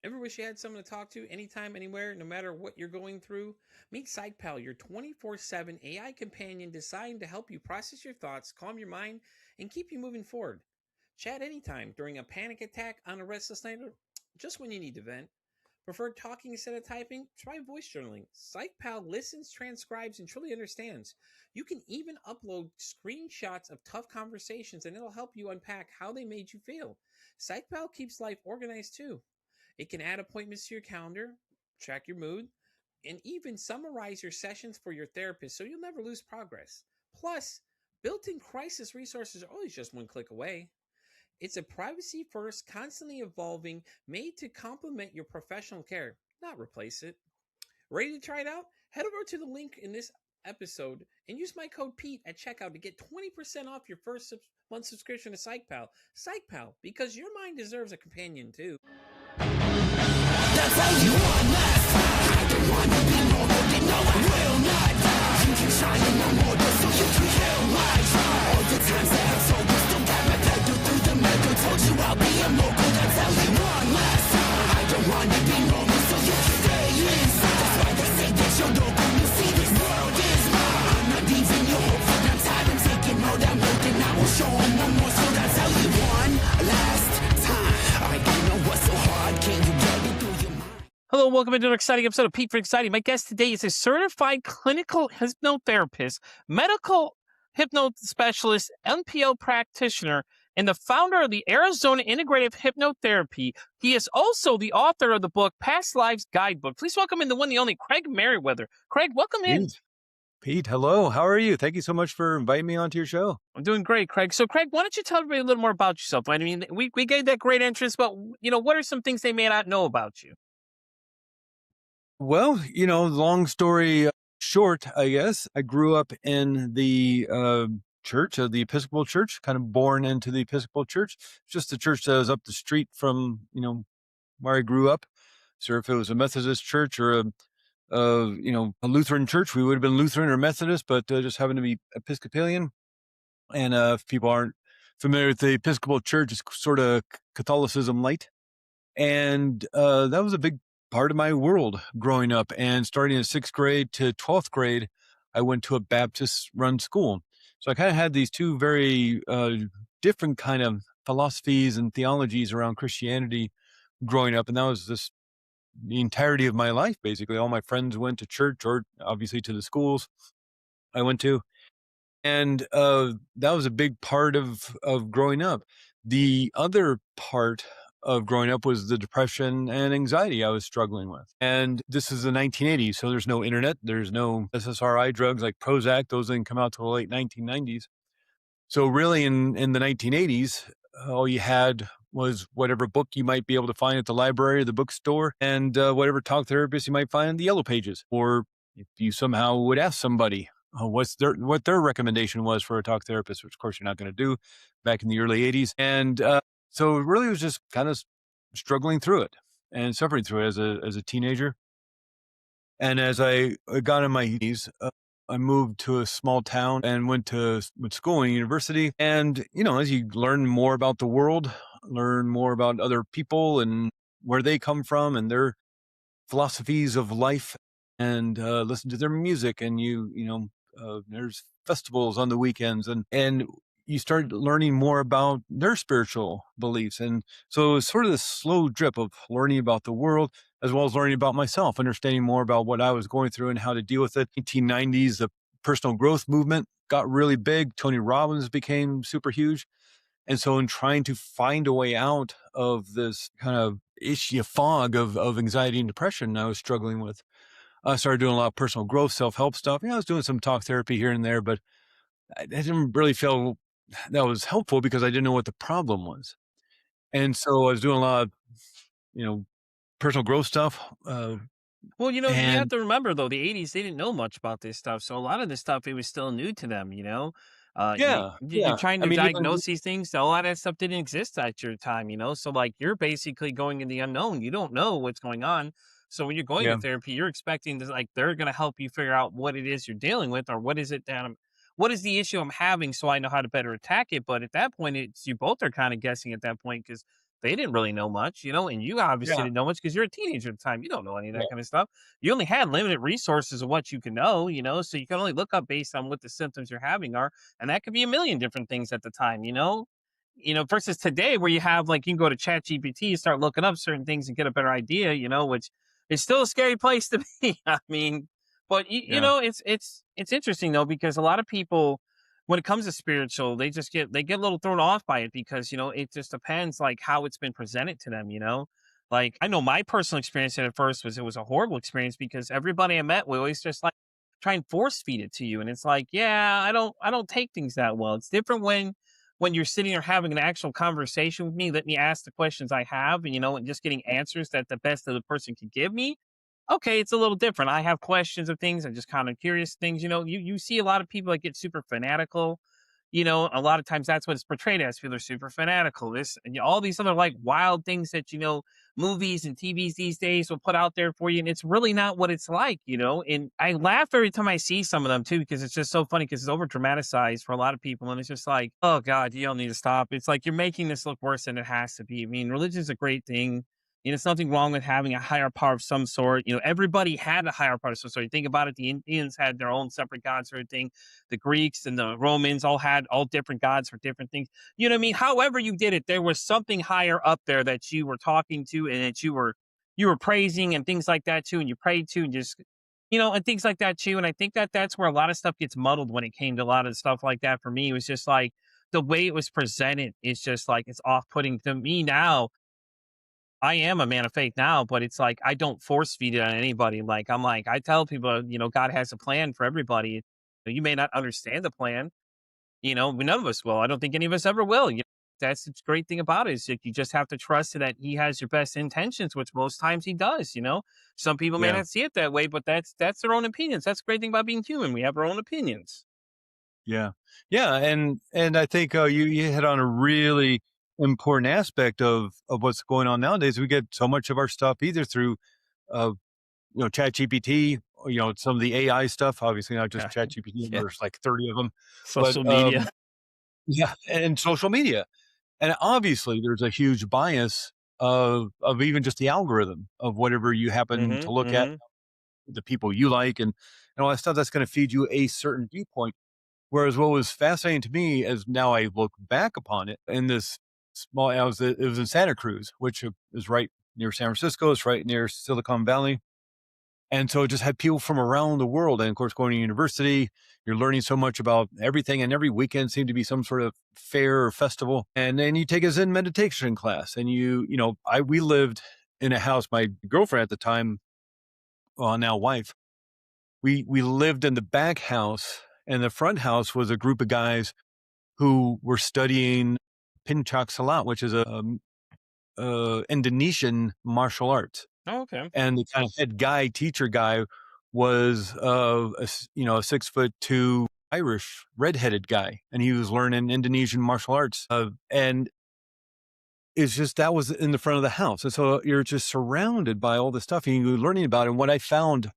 Ever wish you had someone to talk to anytime, anywhere, no matter what you're going through? Meet PsychPal, your 24/7 AI companion designed to help you process your thoughts, calm your mind, and keep you moving forward. Chat anytime during a panic attack, on a restless night, or just when you need to vent. Prefer talking instead of typing? Try voice journaling. PsychPal listens, transcribes, and truly understands. You can even upload screenshots of tough conversations, and it'll help you unpack how they made you feel. PsychPal keeps life organized too. It can add appointments to your calendar, track your mood, and even summarize your sessions for your therapist so you'll never lose progress. Plus, built in crisis resources are always just one click away. It's a privacy first, constantly evolving, made to complement your professional care, not replace it. Ready to try it out? Head over to the link in this episode and use my code Pete at checkout to get 20% off your first month subscription to PsychPal. PsychPal, because your mind deserves a companion too. That's how you want last time. I don't wanna be normal, you know I will not die. You can shine in no more just so you can kill my tribe. All the times that I've sold you, still got my pedal through the metal. Told you I'll be immortal, that's how you want last time. I don't wanna be normal, so you can stay inside. That's why they say that you're local, you see this world is mine. I'm not leaving you hopeful, I'm tired of taking all that milk, and I will show them one more, so that's how you want last time. I don't know what's so hard, can you get it through your mind? Hello, welcome into an exciting episode of Pete for Exciting. My guest today is a certified clinical hypnotherapist, medical hypno specialist, NPO practitioner, and the founder of the Arizona Integrative Hypnotherapy. He is also the author of the book Past Lives Guidebook. Please welcome in the one, the only Craig Meriwether. Craig, welcome in. Pete, hello. How are you? Thank you so much for inviting me onto your show. I'm doing great, Craig. So, Craig, why don't you tell everybody a little more about yourself? I mean, we gave that great entrance, but, what are some things they may not know about you? Well, long story short, I guess. I grew up in the church, the Episcopal Church, kind of born into the Episcopal Church. Just the church that was up the street from, where I grew up. So if it was a Methodist church or a Lutheran church, we would have been Lutheran or Methodist, but just happened to be Episcopalian. And if people aren't familiar with the Episcopal Church, it's sort of Catholicism light. And that was a big part of my world growing up. And starting in 6th grade to 12th grade, I went to a Baptist-run school. So I kind of had these two very different kind of philosophies and theologies around Christianity growing up. And that was the entirety of my life, basically. All my friends went to church, or obviously to the schools I went to. And that was a big part of growing up. The other part of growing up was the depression and anxiety I was struggling with. And this is the 1980s, so there's no internet, there's no SSRI drugs like Prozac. Those didn't come out till the late 1990s. So really in the 1980s, all you had was whatever book you might be able to find at the library or the bookstore, and whatever talk therapist you might find in the Yellow Pages. Or if you somehow would ask somebody what their recommendation was for a talk therapist, which of course you're not going to do back in the early 80s. And so it really was just kind of struggling through it and suffering through it as a teenager. And as I got in my 80s, I moved to a small town and went to school and university. And, as you learn more about the world, learn more about other people and where they come from and their philosophies of life, and listen to their music, and there's festivals on the weekends, and you start learning more about their spiritual beliefs. And so it's sort of this slow drip of learning about the world, as well as learning about myself, understanding more about what I was going through and how to deal with it. 1990s, the personal growth movement got really big. Tony Robbins became super huge. And so in trying to find a way out of this kind of issue, fog of anxiety and depression I was struggling with, I started doing a lot of personal growth, self-help stuff. I was doing some talk therapy here and there, but I didn't really feel that was helpful because I didn't know what the problem was. And so I was doing a lot of, personal growth stuff. Well, you have And to remember, though, the 80s, they didn't know much about this stuff. So a lot of this stuff, it was still new to them, yeah, You're yeah. trying I to mean, even diagnose these things. A lot of that stuff didn't exist at your time, So, like, you're basically going in the unknown. You don't know what's going on. So when you're going to yeah, therapy, you're expecting to, like, they're going to help you figure out what it is you're dealing with, or what is it what is the issue I'm having, so I know how to better attack it. But at that point, you both are kind of guessing at that point, because They didn't really know much, and you obviously Yeah. didn't know much because you're a teenager at the time. You don't know any of Yeah. that kind of stuff. You only had limited resources of what you can know, so you can only look up based on what the symptoms you're having are. And that could be a million different things at the time, versus today where you have like you can go to Chat GPT, start looking up certain things and get a better idea, which is still a scary place to be. I mean, but Yeah. it's interesting though, because a lot of people when it comes to spiritual, they get a little thrown off by it because, it just depends like how it's been presented to them. Like I know my personal experience at first was it was a horrible experience because everybody I met would always just like try and force feed it to you. And it's like, yeah, I don't take things that well. It's different when you're sitting there having an actual conversation with me, let me ask the questions I have, and just getting answers that the best of the person can give me. Okay, it's a little different. I have questions of things. I'm just kind of curious things. You see a lot of people that get super fanatical. A lot of times that's what it's portrayed as. People are super fanatical. This and all these other like wild things that movies and TVs these days will put out there for you, and it's really not what it's like. And I laugh every time I see some of them too because it's just so funny because it's over dramatized for a lot of people, and it's just like, oh God, you don't need to stop. It's like you're making this look worse than it has to be. I mean, religion's a great thing. There's nothing wrong with having a higher power of some sort. Everybody had a higher power of some sort. You think about it, the Indians had their own separate gods for everything. The Greeks and the Romans all had all different gods for different things. You know what I mean? However you did it, there was something higher up there that you were talking to and that you were praising and things like that too. And you prayed to and just, and things like that too. And I think that that's where a lot of stuff gets muddled when it came to a lot of stuff like that. For me, it was just like the way it was presented is just like it's off putting to me now. I am a man of faith now, but it's like I don't force feed it on anybody. Like I'm like I tell people, God has a plan for everybody. You may not understand the plan, none of us will. I don't think any of us ever will. That's the great thing about it is that you just have to trust that he has your best intentions, which most times he does. Some people may Yeah. not see it that way, but that's their own opinions. That's the great thing about being human. We have our own opinions. Yeah. Yeah. And I think you hit on a really important aspect of what's going on nowadays. We get so much of our stuff either through uh Chat GPT, or, some of the AI stuff, obviously not just Yeah, Chat GPT, yeah. there's like 30 of them. But Social media. yeah, and social media. And obviously there's a huge bias of even just the algorithm of whatever you happen to Hmm. look at, Hmm. the people you like and all that stuff that's going to feed you a certain viewpoint. Whereas what was fascinating to me as now I look back upon it in this small, it was in Santa Cruz, which is right near San Francisco. It's right near Silicon Valley. And so it just had people from around the world. And of course, going to university, you're learning so much about everything. And every weekend seemed to be some sort of fair or festival. And then you take a Zen meditation class. And we lived in a house, my girlfriend at the time, well, now wife, we lived in the back house. And the front house was a group of guys who were studying Pencak Silat, which is a Indonesian martial arts. Oh, okay. And the kind of head guy, teacher guy was, a 6'2" Irish redheaded guy. And he was learning Indonesian martial arts. And it's just, that was in the front of the house. And so you're just surrounded by all this stuff and you're learning about it. And what I found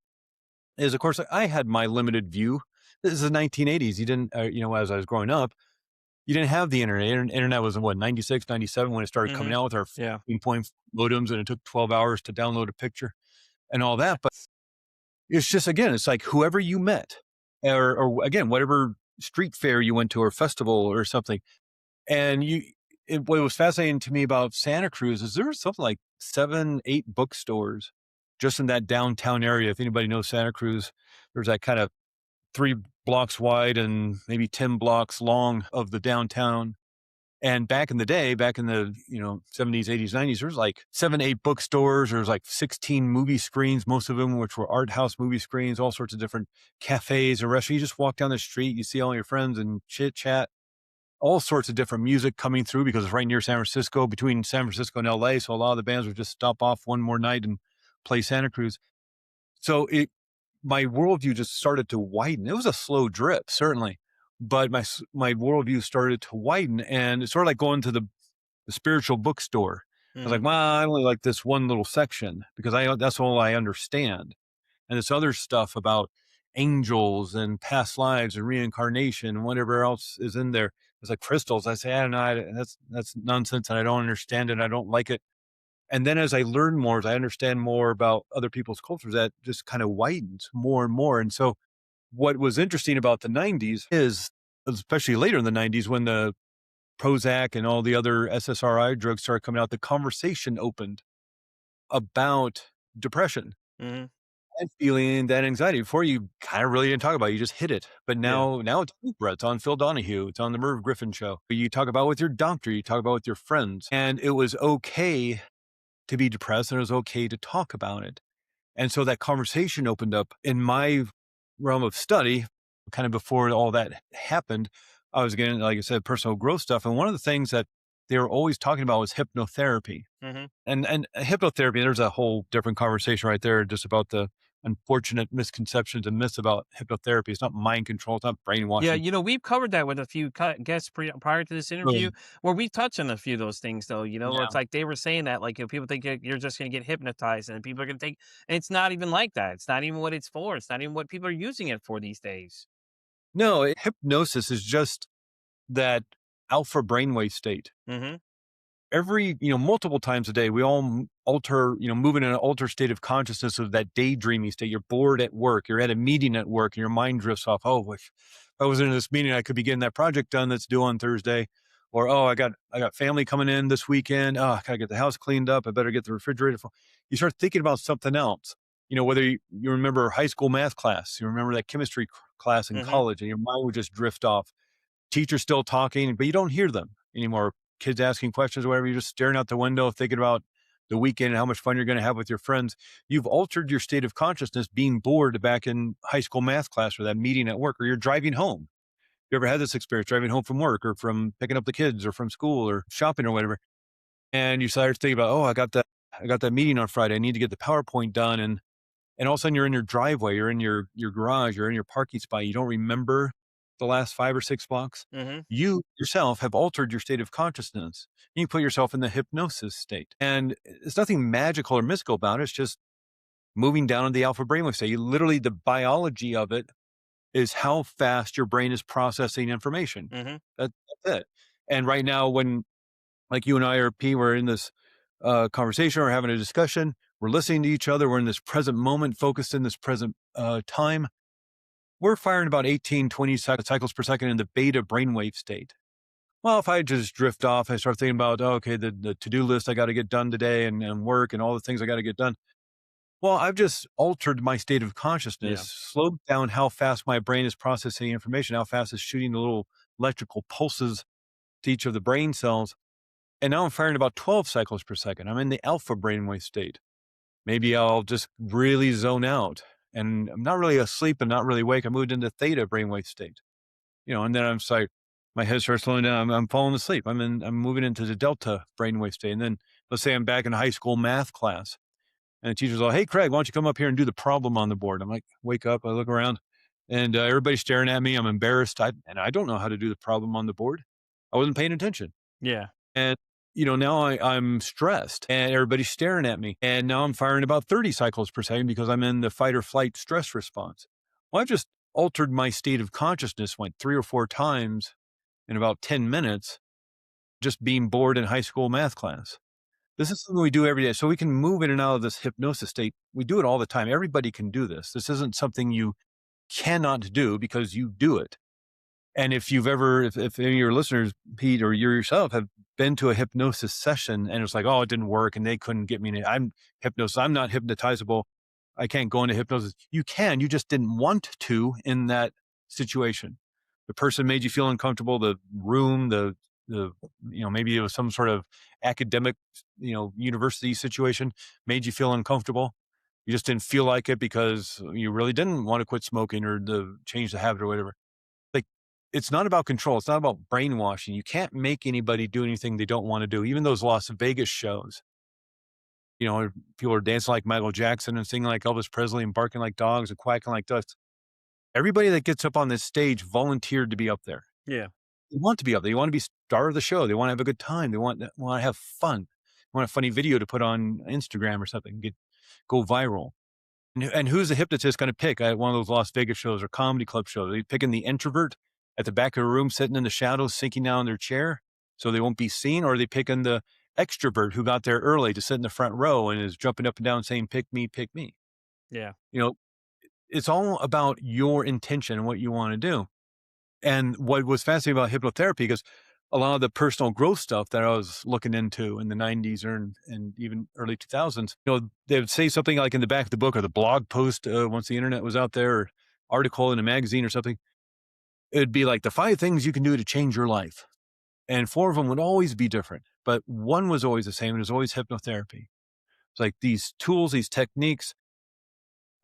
is, of course, I had my limited view. This is the 1980s. You didn't, as I was growing up, you didn't have the internet. Internet was in what, 96, 97 when it started coming Hmm. out with our Yeah. 15-point modems and it took 12 hours to download a picture and all that. But it's just, again, it's like whoever you met or again, whatever street fair you went to or festival or something. And what was fascinating to me about Santa Cruz is there was something like 7, 8 bookstores just in that downtown area. If anybody knows Santa Cruz, there's that kind of 3 blocks wide and maybe 10 blocks long of the downtown. And back in the day, back in the, 70s, 80s, 90s, there was like 7, 8 bookstores. There was like 16 movie screens, most of them, which were art house movie screens, all sorts of different cafes and restaurants. You just walk down the street, you see all your friends and chit chat, all sorts of different music coming through because it's right near San Francisco, between San Francisco and LA. So a lot of the bands would just stop off one more night and play Santa Cruz. So my worldview just started to widen. It was a slow drip, certainly, but my worldview started to widen, and it's sort of like going to the spiritual bookstore. I was like, Hmm. well, I only like this one little section because that's all I understand, and this other stuff about angels and past lives and reincarnation and whatever else is in there. It's like crystals. I say, I don't know. That's nonsense and I don't understand it. I don't like it. And then as I learn more, as I understand more about other people's cultures, that just kind of widens more and more. And so what was interesting about the 90s is, especially later in the 90s, when the Prozac and all the other SSRI drugs started coming out, the conversation opened about depression Hmm. and feeling that anxiety. Before, you kind of really didn't talk about it, you just hit it. But Yeah. now it's Oprah, it's on Phil Donahue, it's on the Merv Griffin show. You talk about it with your doctor, you talk about it with your friends, and it was okay to be depressed and it was okay to talk about it. And so that conversation opened up in my realm of study, kind of before all that happened. I was getting, like I said, personal growth stuff. And one of the things that they were always talking about was hypnotherapy. Hmm. And hypnotherapy, there's a whole different conversation right there just about the unfortunate misconceptions and myths about hypnotherapy. It's not mind control, it's not Yeah, brainwashing. we've covered that with a few guests prior to this interview, Really? where we touched on a few of those things, though. Where it's Yeah. like they were saying that, like, people think you're just going to get hypnotized, and people are going to take, and it's not even like that. It's not even what it's for. It's not even what people are using it for these days. No, hypnosis is just that alpha brainwave state. Hmm. Every, multiple times a day, we all alter, move in an altered state of consciousness of that daydreamy state. You're bored at work, you're at a meeting at work, and your mind drifts off. Oh, if I was in this meeting, I could be getting that project done that's due on Thursday. Or, oh, I got family coming in this weekend. Oh, I gotta get the house cleaned up. I better get the refrigerator full. You start thinking about something else. Whether you remember high school math class, you remember that chemistry class in Hmm. college, and your mind would just drift off. Teachers still talking, but you don't hear them anymore. Kids asking questions or whatever, you're just staring out the window, thinking about the weekend and how much fun you're going to have with your friends. You've altered your state of consciousness being bored back in high school math class or that meeting at work, or you're driving home. You ever had this experience driving home from work or from picking up the kids or from school or shopping or whatever? And you start thinking about, oh, I got that meeting on Friday. I need to get the PowerPoint done. And all of a sudden you're in your driveway, you're in your garage, you're in your parking spot. You don't remember the last 5 or 6 blocks. Hmm. You yourself have altered your state of consciousness. You put yourself in the hypnosis state. And it's nothing magical or mystical about it. It's just moving down in the alpha brainwave state. Literally, the biology of it is how fast your brain is processing information. Hmm. That's it. And right now, when like you and I are P, we're in this conversation, we're having a discussion, we're listening to each other, we're in this present moment, focused in this present time. We're firing about 18, 20 cycles per second in the beta brainwave state. Well, if I just drift off, I start thinking about, oh, okay, the to-do list I got to get done today and work and all the things I got to get done. Well, I've just altered my state of consciousness, Yeah. slowed down how fast my brain is processing information, how fast it's shooting the little electrical pulses to each of the brain cells. And now I'm firing about 12 cycles per second. I'm in the alpha brainwave state. Maybe I'll just really zone out and I'm not really asleep and not really awake. I moved into theta brainwave state, and then I'm sorry, my head starts slowing down. I'm falling asleep. I'm moving into the delta brainwave state. And then let's say I'm back in high school math class and the teacher's like, hey, Craig, why don't you come up here and do the problem on the board? I'm like, wake up. I look around and everybody's staring at me. I'm embarrassed. And I don't know how to do the problem on the board. I wasn't paying attention. Yeah. And, now I'm stressed and everybody's staring at me. And now I'm firing about 30 cycles per second because I'm in the fight or flight stress response. Well, I've just altered my state of consciousness, went 3 or 4 times in about 10 minutes, just being bored in high school math class. This is something we do every day. So we can move in and out of this hypnosis state. We do it all the time. Everybody can do this. This isn't something you cannot do because you do it. And if you've ever, if any of your listeners, Pete, or you yourself have been to a hypnosis session and it's like, oh, it didn't work and they couldn't get me in, I'm hypnosis. I'm not hypnotizable. I can't go into hypnosis. You can, you just didn't want to in that situation. The person made you feel uncomfortable, the room, the, maybe it was some sort of academic, university situation made you feel uncomfortable. You just didn't feel like it because you really didn't want to quit smoking or change the habit or whatever. Like, it's not about control. It's not about brainwashing. You can't make anybody do anything they don't want to do. Even those Las Vegas shows, people are dancing like Michael Jackson and singing like Elvis Presley and barking like dogs and quacking like ducks. Everybody that gets up on this stage volunteered to be up there. Yeah. They want to be up there. They want to be star of the show. They want to have a good time. They want to have fun. They want a funny video to put on Instagram or something, go viral. And who's the hypnotist going to pick at one of those Las Vegas shows or comedy club shows? Are you picking the introvert at the back of a room, sitting in the shadows, sinking down in their chair so they won't be seen? Or are they picking the extrovert who got there early to sit in the front row and is jumping up and down saying, pick me, pick me? Yeah. You know, it's all about your intention and what you want to do. And what was fascinating about hypnotherapy, because a lot of the personal growth stuff that I was looking into in the 90s and even early 2000s, they would say something like in the back of the book or the blog post once the internet was out there, or article in a magazine or something. It'd be like the 5 things you can do to change your life. And 4 of them would always be different, but one was always the same. It was always hypnotherapy. It's like these tools, these techniques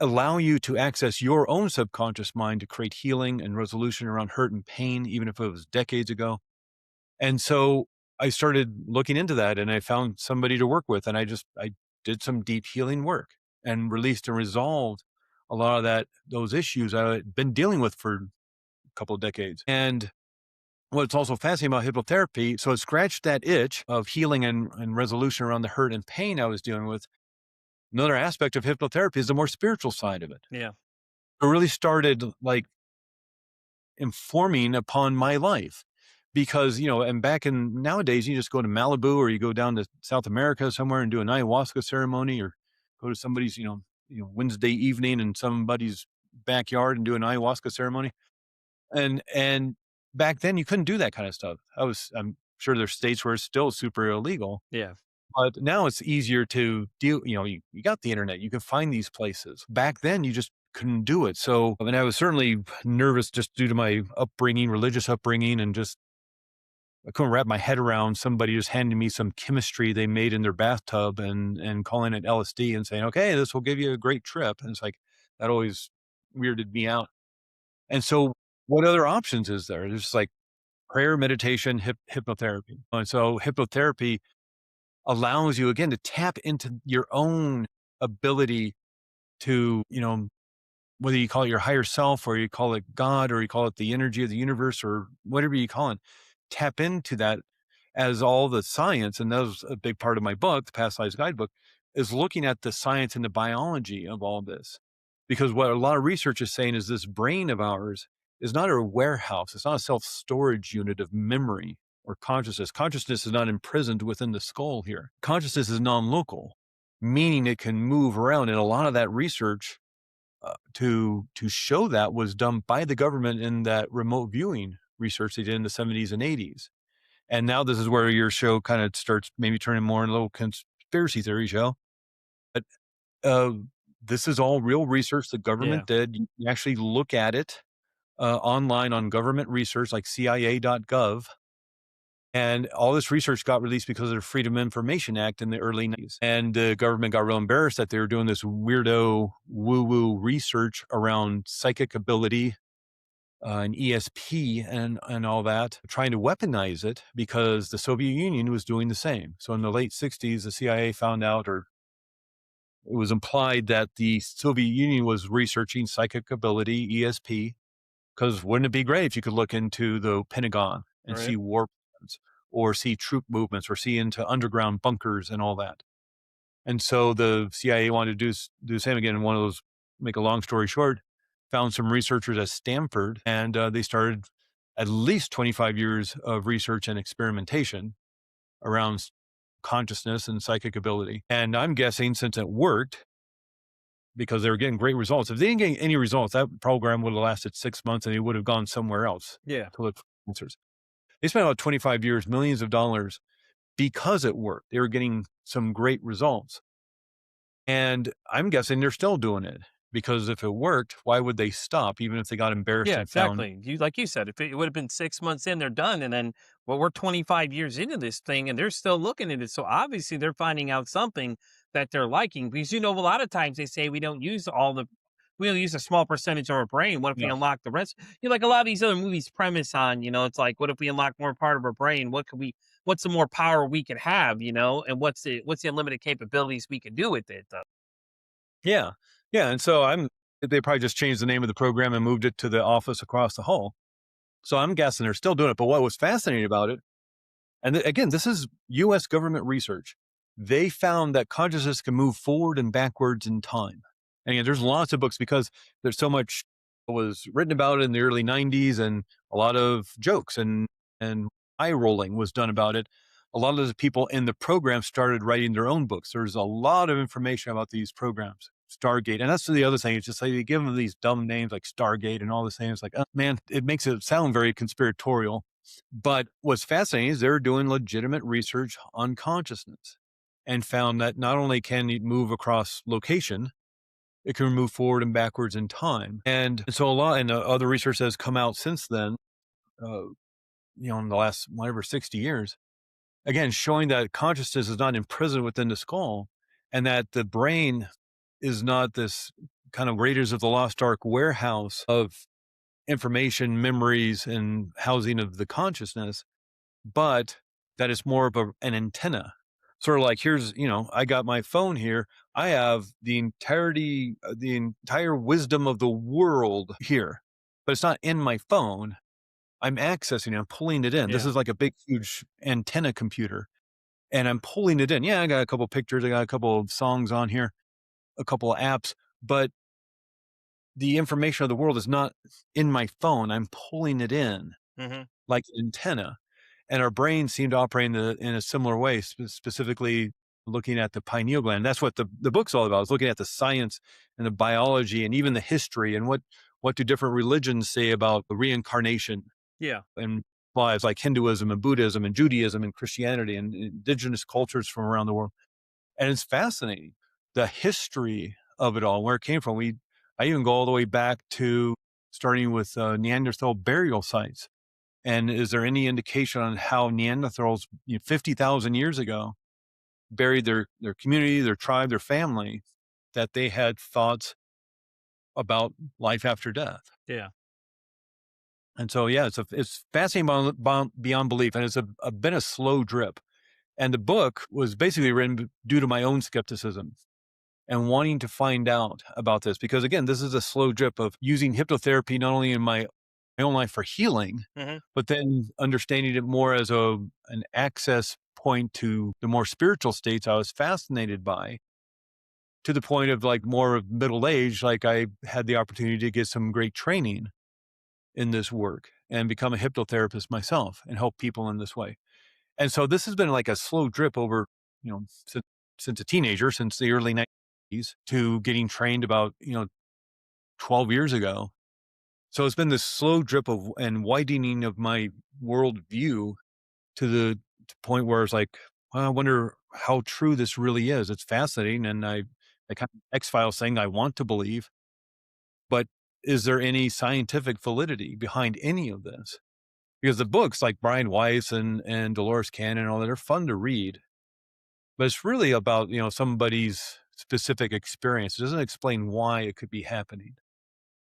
allow you to access your own subconscious mind to create healing and resolution around hurt and pain, even if it was decades ago. And so I started looking into that, and I found somebody to work with, and I did some deep healing work and released and resolved a lot of those issues I had been dealing with for a couple of decades. And what's also fascinating about hypnotherapy, so it scratched that itch of healing and resolution around the hurt and pain I was dealing with. Another aspect of hypnotherapy is the more spiritual side of it. Yeah. It really started like informing upon my life because, and back in nowadays, you just go to Malibu or you go down to South America somewhere and do an ayahuasca ceremony, or go to somebody's, Wednesday evening in somebody's backyard and do an ayahuasca ceremony. And back then you couldn't do that kind of stuff. I'm sure there's states where it's still super illegal. Yeah. But now it's easier to deal, you got the internet, you can find these places. Back then you just couldn't do it. So, I was certainly nervous just due to my upbringing, religious upbringing, and just, I couldn't wrap my head around somebody just handing me some chemistry they made in their bathtub and calling it LSD and saying, okay, this will give you a great trip. And it's like, that always weirded me out. And so what other options is there? There's like prayer, meditation, hypnotherapy. And so hypnotherapy allows you again to tap into your own ability to, whether you call it your higher self or you call it God or you call it the energy of the universe or whatever you call it, tap into that, as all the science. And that was a big part of my book, the Past Lives Guidebook, is looking at the science and the biology of all this. Because what a lot of research is saying is this brain of ours is not a warehouse. It's not a self-storage unit of memory or consciousness. Consciousness is not imprisoned within the skull here. Consciousness is non-local, meaning it can move around. And a lot of that research to show that was done by the government in that remote viewing research they did in the 70s and 80s. And now this is where your show kind of starts maybe turning more into a little conspiracy theory show. But this is all real research the government did. You can actually look at it online on government research like CIA.gov. And all this research got released because of the Freedom of Information Act in the early 90s. And the government got real embarrassed that they were doing this weirdo woo-woo research around psychic ability and ESP and all that, trying to weaponize it because the Soviet Union was doing the same. So in the late 60s, the CIA found out, or it was implied, that the Soviet Union was researching psychic ability, ESP, because wouldn't it be great if you could look into the Pentagon and see war plans, or see troop movements, or see into underground bunkers and all that. And so the CIA wanted to do the same again. And one of those, make a long story short, found some researchers at Stanford, and they started at least 25 years of research and experimentation around consciousness and psychic ability. And I'm guessing since it worked, because they were getting great results. If they didn't get any results, that program would have lasted 6 months and they would have gone somewhere else to look for answers. They spent about 25 years, millions of dollars, because it worked. They were getting some great results. And I'm guessing they're still doing it, because if it worked, why would they stop, even if they got embarrassed? Yeah, and found, exactly. Like you said, if it would have been 6 months in, they're done. And then, well, we're 25 years into this thing and they're still looking at it. So obviously they're finding out something that they're liking, because, a lot of times they say we don't use we only use a small percentage of our brain. What if we unlock the rest? Like a lot of these other movies premise on, it's like, what if we unlock more part of our brain? What's the more power we could have, and what's the unlimited capabilities we could do with it though? Yeah. Yeah. And so they probably just changed the name of the program and moved it to the office across the hall. So I'm guessing they're still doing it. But what was fascinating about it, and again, this is U.S. government research, they found that consciousness can move forward and backwards in time. And again, there's lots of books, because there's so much was written about in the early 90s, and a lot of jokes and eye rolling was done about it. A lot of the people in the program started writing their own books. There's a lot of information about these programs. Stargate. And that's the other thing. It's just like they give them these dumb names like Stargate and all this things. Like, oh, man, it makes it sound very conspiratorial. But what's fascinating is they're doing legitimate research on consciousness and found that not only can it move across location, it can move forward and backwards in time. And so a lot, and other research has come out since then, in the last, whatever, 60 years, again, showing that consciousness is not imprisoned within the skull, and that the brain is not this kind of Raiders of the Lost Ark warehouse of information, memories, and housing of the consciousness, but that it's more of an antenna. Sort of like, here's, I got my phone here. I have the entire wisdom of the world here, but it's not in my phone. I'm accessing it. I'm pulling it in. This Yeah. is like a big, huge antenna computer, and I'm pulling it in. Yeah, I got a couple pictures. I got a couple of songs on here, a couple of apps, but the information of the world is not in my phone. I'm pulling it in Mm-hmm. like an antenna. And our brains seem to operate in a similar way, specifically looking at the pineal gland. That's what the book's all about, is looking at the science and the biology and even the history and what do different religions say about the reincarnation Yeah. and lives, like Hinduism and Buddhism and Judaism and Christianity and indigenous cultures from around the world. And it's fascinating, the history of it all, where it came from. I even go all the way back to starting with Neanderthal burial sites. And is there any indication on how Neanderthals, 50,000 years ago, buried their community, their tribe, their family, that they had thoughts about life after death? Yeah. And so, yeah, it's fascinating beyond belief, and it's been a slow drip. And the book was basically written due to my own skepticism and wanting to find out about this, because again, this is a slow drip of using hypnotherapy not only in my own life for healing, Mm-hmm. but then understanding it more as an access point to the more spiritual states I was fascinated by, to the point of like more of middle age. Like, I had the opportunity to get some great training in this work and become a hypnotherapist myself and help people in this way. And so this has been like a slow drip over, since a teenager, since the early 90s, to getting trained about, 12 years ago. So it's been this slow drip of and widening of my worldview to the point where it's like, well, I wonder how true this really is. It's fascinating. And I kind of X-Files thing, I want to believe, but is there any scientific validity behind any of this? Because the books like Brian Weiss and Dolores Cannon and all that are fun to read, but it's really about, somebody's specific experience. It doesn't explain why it could be happening,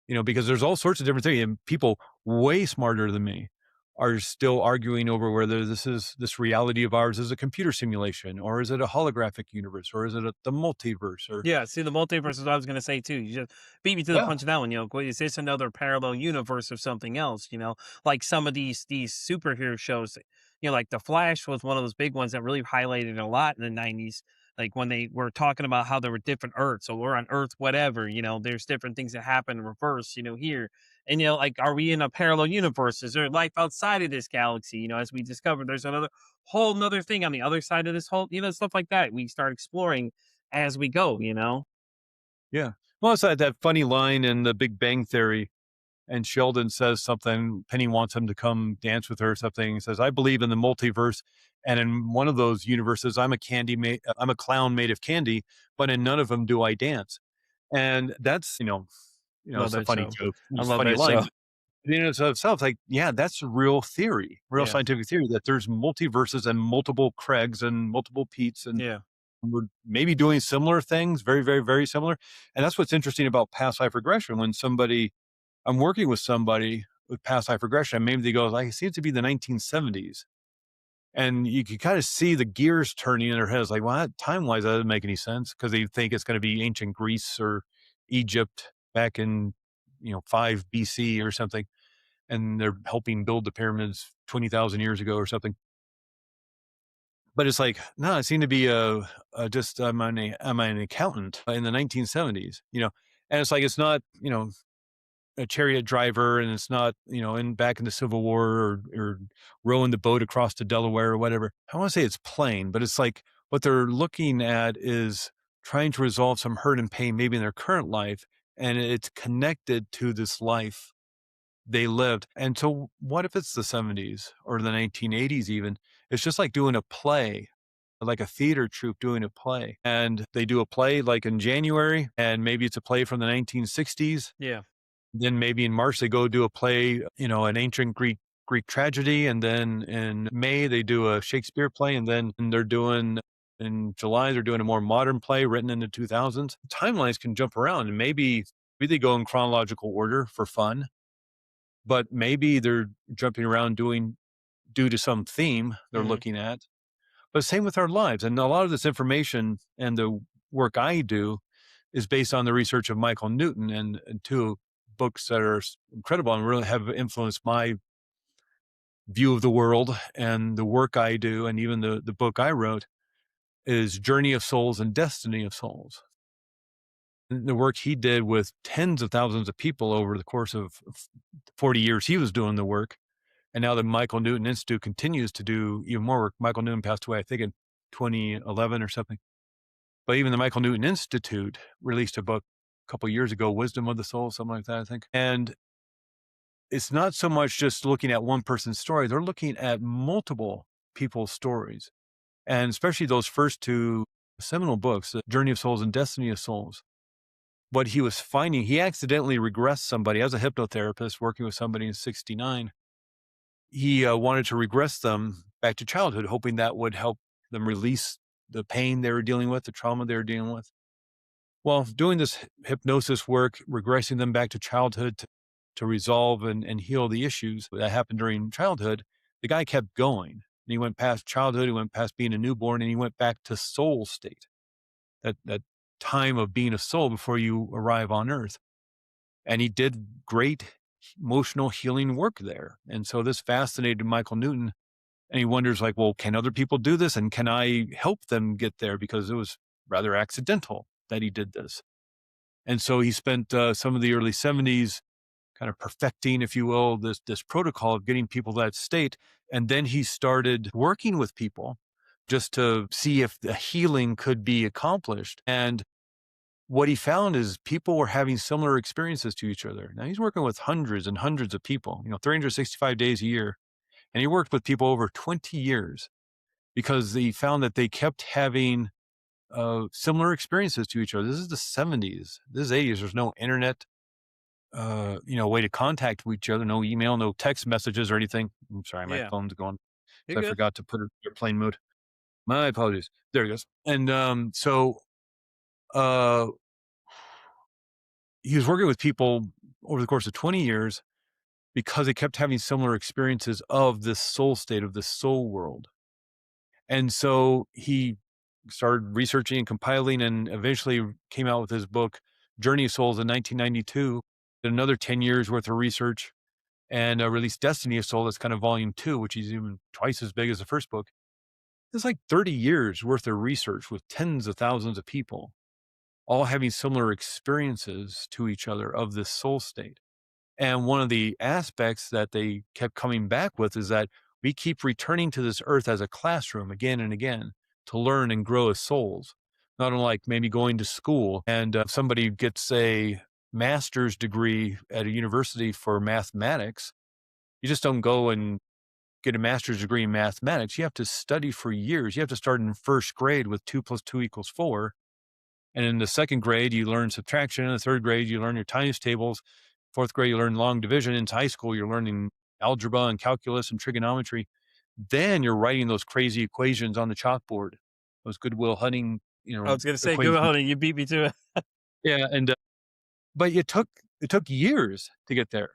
because there's all sorts of different things, and people way smarter than me are still arguing over whether this reality of ours is a computer simulation, or is it a holographic universe, or is it the multiverse, or Yeah, see, the multiverse is what I was gonna say too. You just beat me to the yeah, punch of that one. Is this another parallel universe of something else? Like some of these superhero shows. Like The Flash was one of those big ones that really highlighted a lot in the '90s. Like when they were talking about how there were different Earths, so we're on Earth, whatever. There's different things that happen in reverse. Here, and like, are we in a parallel universe? Is there life outside of this galaxy? As we discovered, there's another whole another thing on the other side of this whole, stuff like that. We start exploring as we go. yeah. Well, it's that funny line in The Big Bang Theory, and Sheldon says something. Penny wants him to come dance with her or something. He says, "I believe in the multiverse, and in one of those universes, I'm a clown made of candy, but in none of them do I dance." And that's, Love it's a that funny show. joke, I it's a love funny that line. show. But in and of itself, like, yeah, that's a real theory, real Yeah. scientific theory, that there's multiverses and multiple Craigs and multiple Petes, and Yeah. we're maybe doing similar things, very, very, very similar. And that's what's interesting about past life regression. When I'm working with somebody with past life regression, and maybe they go, like, it seems to be the 1970s. And you can kind of see the gears turning in their heads, like, well, time-wise, that doesn't make any sense, because they think it's going to be ancient Greece or Egypt back in, 5 BC or something. And they're helping build the pyramids 20,000 years ago or something. But it's like, no, it seemed to be just, I'm an accountant in the 1970s, and it's like, it's not, a chariot driver, and it's not, in back in the Civil War, or rowing the boat across the Delaware or whatever. I want to say it's plain, but it's like what they're looking at is trying to resolve some hurt and pain, maybe in their current life, and it's connected to this life they lived. And so what if it's the 70s or the 1980s even? It's just like doing a play, like a theater troupe doing a play. And they do a play like in January, and maybe it's a play from the 1960s. Yeah. Then maybe in March they go do a play, an ancient Greek tragedy, and then in May they do a Shakespeare play, and then they're doing in July they're doing a more modern play written in the 2000s. Timelines can jump around, and maybe they go in chronological order for fun, but maybe they're jumping around due to some theme they're Mhm. looking at. But same with our lives, and a lot of this information and the work I do is based on the research of Michael Newton, and two books that are incredible and really have influenced my view of the world and the work I do. And even the book I wrote is Journey of Souls and Destiny of Souls. And the work he did with tens of thousands of people over the course of 40 years he was doing the work. And now the Michael Newton Institute continues to do even more work. Michael Newton passed away, I think, in 2011 or something. But even the Michael Newton Institute released a book a couple of years ago, Wisdom of the Soul, something like that, I think. And it's not so much just looking at one person's story. They're looking at multiple people's stories. And especially those first two seminal books, The Journey of Souls and Destiny of Souls. What he was finding, he accidentally regressed somebody as a hypnotherapist working with somebody in 69. He wanted to regress them back to childhood, hoping that would help them release the pain they were dealing with, the trauma they were dealing with. Well, doing this hypnosis work, regressing them back to childhood to resolve and heal the issues that happened during childhood, the guy kept going. And he went past childhood, he went past being a newborn, and he went back to soul state, that time of being a soul before you arrive on earth. And he did great emotional healing work there. And so this fascinated Michael Newton. And he wonders, like, well, can other people do this? And can I help them get there? Because it was rather accidental that he did this. And so he spent some of the early 70s kind of perfecting, if you will, this protocol of getting people to that state. And then he started working with people just to see if the healing could be accomplished. And what he found is people were having similar experiences to each other. Now he's working with hundreds and hundreds of people, 365 days a year. And he worked with people over 20 years because he found that they kept having similar experiences to each other. This is the 70s. This is 80s. There's no internet, way to contact each other, no email, no text messages or anything. I'm sorry, my Yeah. phone's going. You're So I good. forgot to put it in airplane mode. My apologies. There it goes. And so uh, he was working with people over the course of 20 years because they kept having similar experiences of this soul state, of this soul world. And so he started researching and compiling, and eventually came out with his book, Journey of Souls, in 1992. Did another 10 years worth of research, and released Destiny of Soul. That's kind of volume 2, which is even twice as big as the first book. It's like 30 years worth of research with tens of thousands of people, all having similar experiences to each other of this soul state. And one of the aspects that they kept coming back with is that we keep returning to this earth as a classroom again and again to learn and grow as souls. Not unlike maybe going to school, and somebody gets a master's degree at a university for mathematics. You just don't go and get a master's degree in mathematics. You have to study for years. You have to start in first grade with 2 + 2 = 4. And in the second grade, you learn subtraction. In the third grade, you learn your times tables. Fourth grade, you learn long division. Into high school, you're learning algebra and calculus and trigonometry. Then you're writing those crazy equations on the chalkboard, those Goodwill Hunting, I was gonna say, good equations. hunting. You beat me to it. Yeah, but it took years to get there.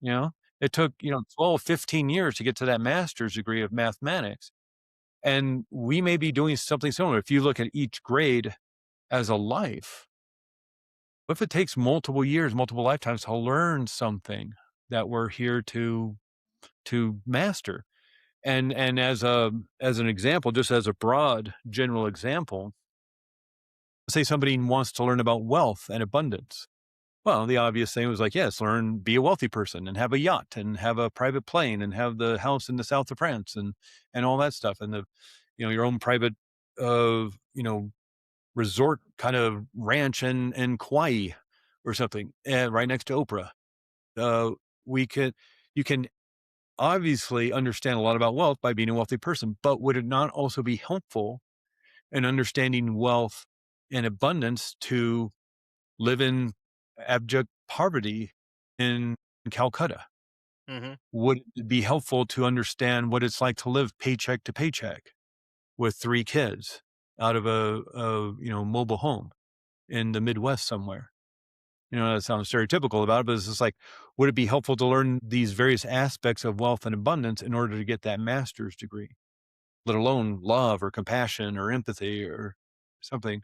It took 12, 15 years to get to that master's degree of mathematics. And we may be doing something similar. If you look at each grade as a life, what if it takes multiple years, multiple lifetimes to learn something that we're here to master? And as an example, just as a broad general example, say somebody wants to learn about wealth and abundance. Well, the obvious thing was like, yes, learn, be a wealthy person and have a yacht and have a private plane and have the house in the south of France and all that stuff. And your own private, uh, you know, resort kind of ranch in Kauai or something, and right next to Oprah. Uh, we could, you can obviously understand a lot about wealth by being a wealthy person, but would it not also be helpful in understanding wealth and abundance to live in abject poverty in Calcutta? Hmm. Would it be helpful to understand what it's like to live paycheck to paycheck with 3 kids out of a mobile home in the Midwest somewhere? That sounds stereotypical about it, but it's just like, would it be helpful to learn these various aspects of wealth and abundance in order to get that master's degree, let alone love or compassion or empathy or something?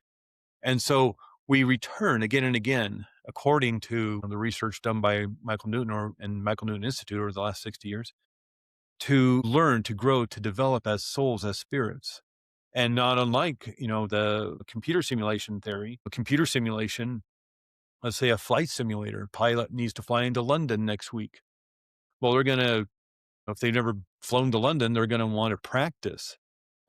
And so we return again and again, according to the research done by Michael Newton and Michael Newton Institute over the last 60 years, to learn, to grow, to develop as souls, as spirits. And not unlike, the computer simulation theory, a computer simulation, let's say a flight simulator pilot needs to fly into London next week. Well, if they've never flown to London, they're going to want to practice,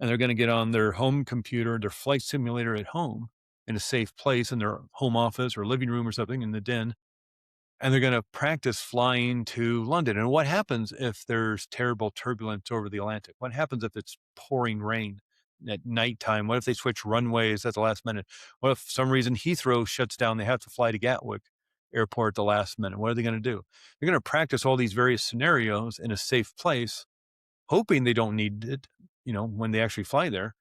and they're going to get on their home computer, their flight simulator at home in a safe place in their home office or living room or something in the den. And they're going to practice flying to London. And what happens if there's terrible turbulence over the Atlantic? What happens if it's pouring rain at nighttime? What if they switch runways at the last minute? What if for some reason Heathrow shuts down? They have to fly to Gatwick Airport at the last minute. What are they going to do? They're going to practice all these various scenarios in a safe place, hoping they don't need it, when they actually fly there.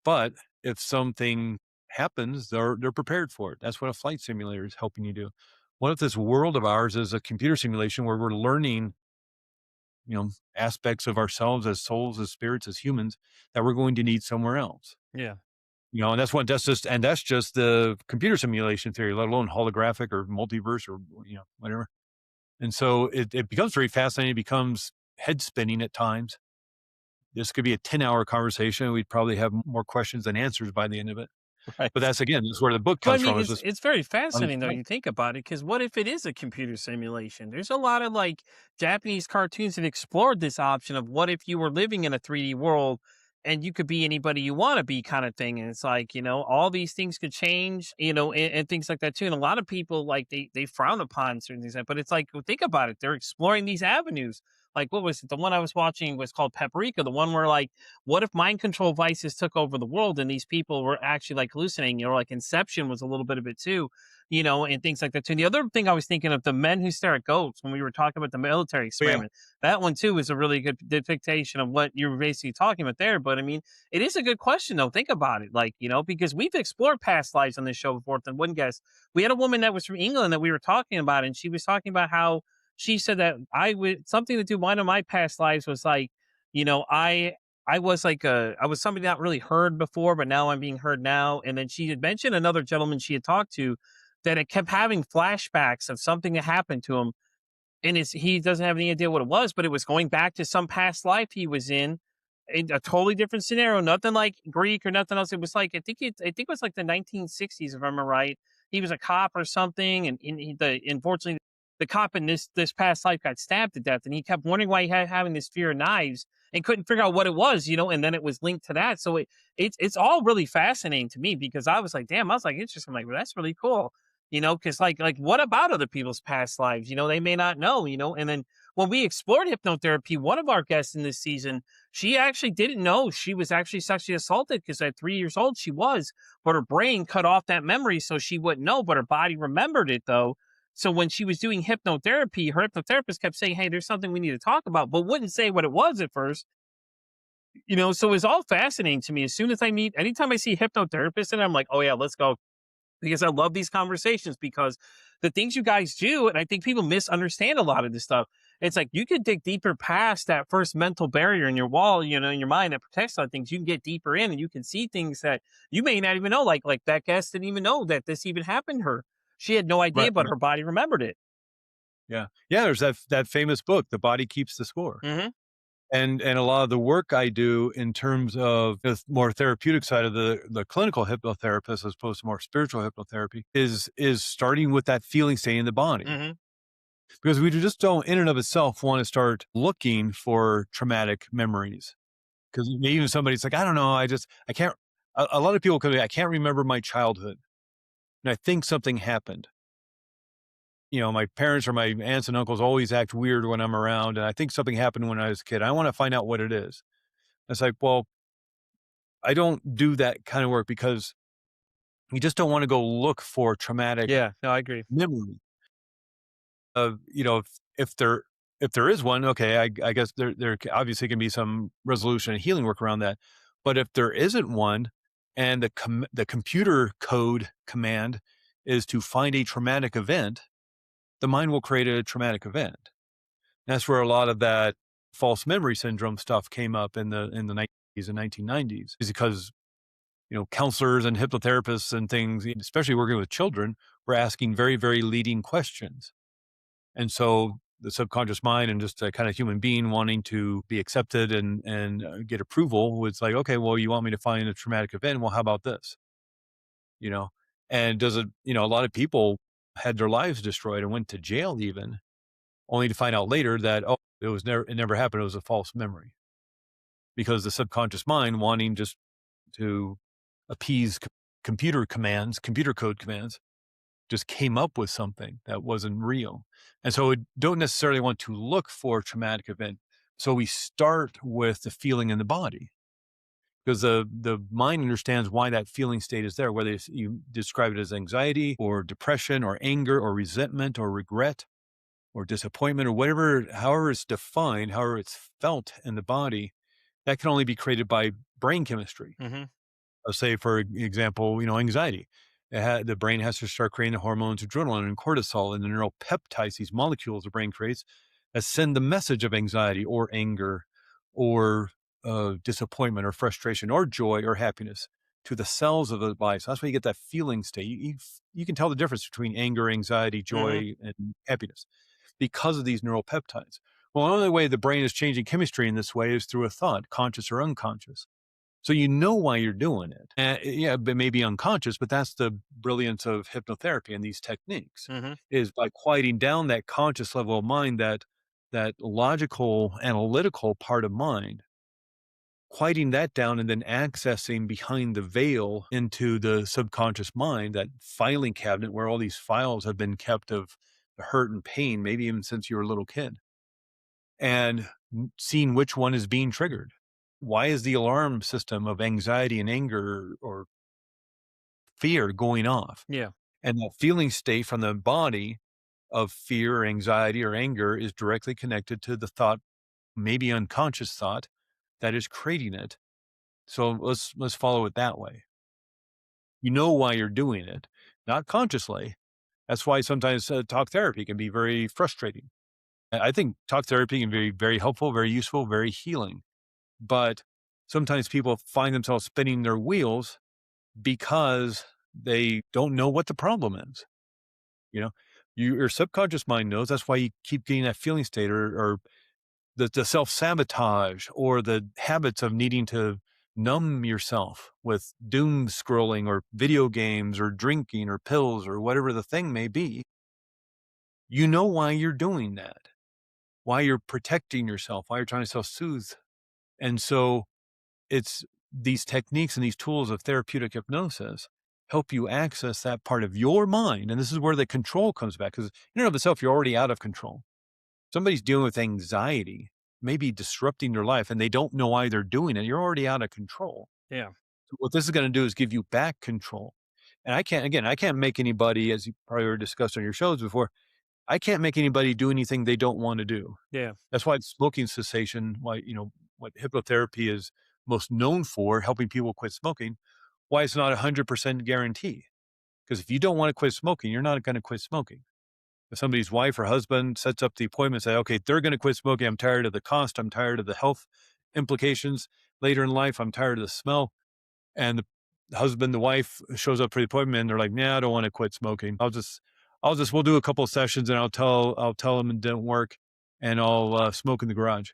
But if something happens, they're prepared for it. That's what a flight simulator is helping you do. What if this world of ours is a computer simulation where we're learning, aspects of ourselves as souls, as spirits, as humans that we're going to need somewhere else? Yeah. And that's just the computer simulation theory, let alone holographic or multiverse or whatever. And so it becomes very fascinating. It becomes head spinning at times. This could be a 10-hour conversation. We'd probably have more questions than answers by the end of it. Right. But that's where the book But I comes mean, from. it's very fascinating though. Unexplained. You think about it, because what if it is a computer simulation? There's a lot of like Japanese cartoons that explored this option of what if you were living in a 3D world and you could be anybody you want to be, kind of thing. And it's like, all these things could change, and things like that too. And a lot of people like they frown upon certain things, but it's like, well, think about it. They're exploring these avenues. Like, what was it? The one I was watching was called Paprika, the one where like, what if mind control vices took over the world and these people were actually like hallucinating, like Inception was a little bit of it too, and things like that too. And the other thing I was thinking of, the men who stare at goats, when we were talking about the military But yeah, experiment, that one too is a really good depiction of what you're basically talking about there. But I mean, it is a good question though. Think about it, like, because we've explored past lives on this show before. And one guest, we had a woman that was from England that we were talking about, and she was talking about how she said that I would something to do. One of my past lives was like, I was like I was somebody not really heard before, but now I'm being heard now. And then she had mentioned another gentleman she had talked to that it kept having flashbacks of something that happened to him. And he doesn't have any idea what it was, but it was going back to some past life he was in a totally different scenario, nothing like Greek or nothing else. It was like, I think it was like the 1960s, if I remember right. He was a cop or something. And unfortunately, the cop in this past life got stabbed to death, and he kept wondering why he had having this fear of knives and couldn't figure out what it was, and then it was linked to that. So it's all really fascinating to me, because I was like, damn, I was like, interesting. I'm like, well, that's really cool, because like what about other people's past lives? They may not know, and then when we explored hypnotherapy, one of our guests in this season, she actually didn't know she was actually sexually assaulted, because at 3 years old she was, but her brain cut off that memory so she wouldn't know, but her body remembered it though. So when she was doing hypnotherapy, her hypnotherapist kept saying, hey, there's something we need to talk about, but wouldn't say what it was at first. So it's all fascinating to me. As soon as anytime I see a hypnotherapist, and I'm like, oh yeah, let's go. Because I love these conversations, because the things you guys do, and I think people misunderstand a lot of this stuff. It's like, you could dig deeper past that first mental barrier in your wall, in your mind that protects a lot of things. You can get deeper in, and you can see things that you may not even know. Like that guest didn't even know that this even happened to her. She had no idea, right, but right. her body remembered it. Yeah. There's that famous book, "The Body Keeps the Score." Hmm. And a lot of the work I do in terms of the more therapeutic side of the clinical hypnotherapist, as opposed to more spiritual hypnotherapy, is starting with that feeling state in the body. Mm-hmm. Because we just don't, in and of itself, want to start looking for traumatic memories. Because even somebody's like, I don't know, I can't. A lot of people could be, I can't remember my childhood, and I think something happened. My parents or my aunts and uncles always act weird when I'm around, and I think something happened when I was a kid. I want to find out what it is. It's like, well, I don't do that kind of work because you just don't want to go look for traumatic Yeah, no, I agree. memory. If, if there if there is one, okay, I guess there obviously can be some resolution and healing work around that. But if there isn't one, and the computer code command is to find a traumatic event, the mind will create a traumatic event. That's where a lot of that false memory syndrome stuff came up in the 90s and 1990s, is because counselors and hypnotherapists and things, especially working with children, were asking very, very leading questions. And so the subconscious mind and just a kind of human being wanting to be accepted and get approval was like, okay, well, you want me to find a traumatic event? Well, how about this? You know, and does it, a lot of people had their lives destroyed and went to jail even, only to find out later that, oh, it never happened. It was a false memory, because the subconscious mind, wanting just to appease computer code commands, just came up with something that wasn't real. And so we don't necessarily want to look for a traumatic event. So we start with the feeling in the body, because the mind understands why that feeling state is there, whether you describe it as anxiety or depression or anger or resentment or regret or disappointment or whatever, however it's defined, however it's felt in the body, that can only be created by brain chemistry. Mm-hmm. Say, for example, anxiety. The brain has to start creating the hormones adrenaline and cortisol and the neural peptides, these molecules the brain creates, that send the message of anxiety or anger or disappointment or frustration or joy or happiness to the cells of the body. So that's why you get that feeling state. You can tell the difference between anger, anxiety, Mm-hmm. joy, and happiness because of these neural peptides. Well, the only way the brain is changing chemistry in this way is through a thought, conscious or unconscious. So you know why you're doing it. Yeah, but maybe unconscious, but that's the brilliance of hypnotherapy and these techniques, Mm-hmm. is by quieting down that conscious level of mind, that logical, analytical part of mind, quieting that down and then accessing behind the veil into the subconscious mind, that filing cabinet where all these files have been kept of hurt and pain, maybe even since you were a little kid, and seeing which one is being triggered. Why is the alarm system of anxiety and anger or fear going off? Yeah. And that feeling state from the body of fear or anxiety or anger is directly connected to the thought, maybe unconscious thought, that is creating it. So let's follow it that way. You know why you're doing it, not consciously. That's why sometimes talk therapy can be very frustrating. I think talk therapy can be very helpful, very useful, very healing. But sometimes people find themselves spinning their wheels because they don't know what the problem is. Your subconscious mind knows. That's why you keep getting that feeling state, or the self-sabotage, or the habits of needing to numb yourself with doom scrolling or video games or drinking or pills or whatever the thing may be. You know why you're doing that, why you're protecting yourself, why you're trying to self-soothe. And so it's these techniques and these tools of therapeutic hypnosis help you access that part of your mind. And this is where the control comes back, because in and of itself, you're already out of control. Somebody's dealing with anxiety, maybe disrupting their life, and they don't know why they're doing it. You're already out of control. Yeah. So what this is going to do is give you back control. And I can't make anybody, as you probably already discussed on your shows before, I can't make anybody do anything they don't want to do. Yeah. That's why smoking cessation, why, what hypnotherapy is most known for, helping people quit smoking, why it's not 100% guarantee. Because if you don't want to quit smoking, you're not going to quit smoking. If somebody's wife or husband sets up the appointment, say, okay, they're going to quit smoking. I'm tired of the cost. I'm tired of the health implications later in life. I'm tired of the smell. And the husband, the wife shows up for the appointment and they're like, nah, I don't want to quit smoking. We'll do a couple of sessions and I'll tell them it didn't work, and I'll smoke in the garage.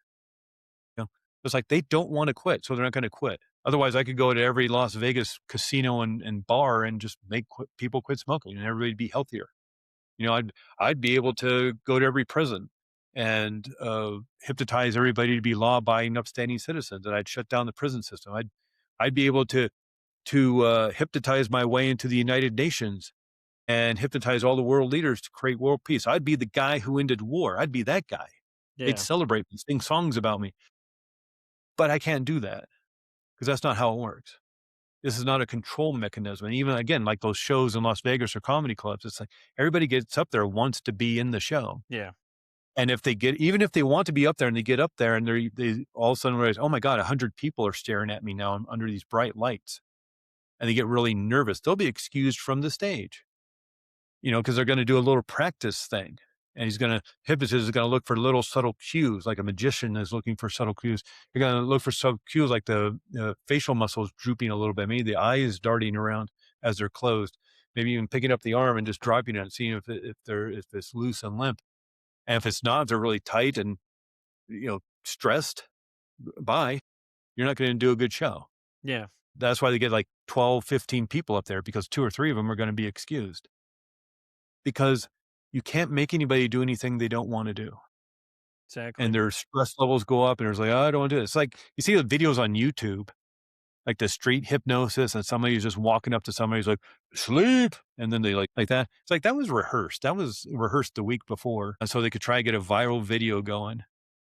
It's like they don't want to quit, so they're not going to quit. Otherwise, I could go to every Las Vegas casino and bar and just make people quit smoking, and everybody'd be healthier. I'd be able to go to every prison and hypnotize everybody to be law-abiding, upstanding citizens, and I'd shut down the prison system. I'd be able to hypnotize my way into the United Nations and hypnotize all the world leaders to create world peace. I'd be the guy who ended war. I'd be that guy. They'd Yeah. celebrate and sing songs about me. But I can't do that because that's not how it works. This is not a control mechanism. And even again, like those shows in Las Vegas or comedy clubs, it's like everybody gets up there wants to be in the show. Yeah. And even if they want to be up there and they get up there and they all of a sudden realize, oh my God, 100 people are staring at me now. I'm under these bright lights. And they get really nervous. They'll be excused from the stage, because they're going to do a little practice thing. And hypnotist is going to look for little subtle cues, like a magician is looking for subtle cues. You're going to look for subtle cues like the facial muscles drooping a little bit, maybe the eyes darting around as they're closed, maybe even picking up the arm and just dropping it and seeing if it's loose and limp. And if it's not, if they're really tight and, stressed, you're not going to do a good show. Yeah. That's why they get like 12, 15 people up there, because 2 or 3 of them are going to be excused. Because you can't make anybody do anything they don't want to do. Exactly. And their stress levels go up and it's like, oh, I don't want to do this. It's like you see the videos on YouTube, like the street hypnosis, and somebody's just walking up to somebody who's like, sleep. And then they like that. It's like, that was rehearsed. That was rehearsed the week before. And so they could try to get a viral video going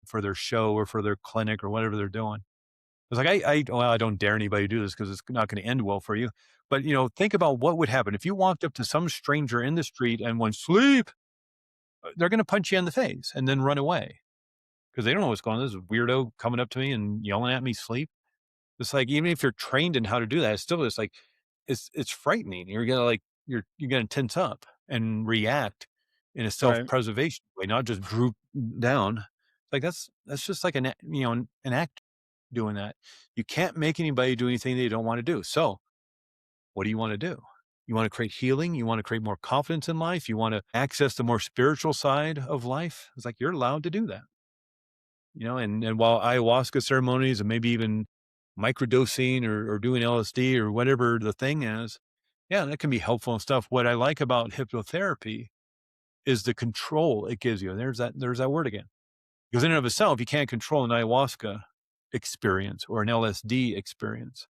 for their show or for their clinic or whatever they're doing. It's like, I don't dare anybody to do this because it's not going to end well for you. But, think about what would happen if you walked up to some stranger in the street and went, sleep. They're going to punch you in the face and then run away because they don't know what's going on. This is a weirdo coming up to me and yelling at me, sleep. It's like, even if you're trained in how to do that, it's still just like, it's frightening. You're going to you're going to tense up and react in a self-preservation way, not just droop down. Like that's just like an act doing that. You can't make anybody do anything they don't want to do. So what do you want to do? You want to create healing? You want to create more confidence in life? You want to access the more spiritual side of life? It's like, you're allowed to do that. And while ayahuasca ceremonies and maybe even microdosing or doing LSD or whatever the thing is, yeah, that can be helpful and stuff. What I like about hypnotherapy is the control it gives you. There's that word again. Because in and of itself, you can't control an ayahuasca experience or an LSD experience,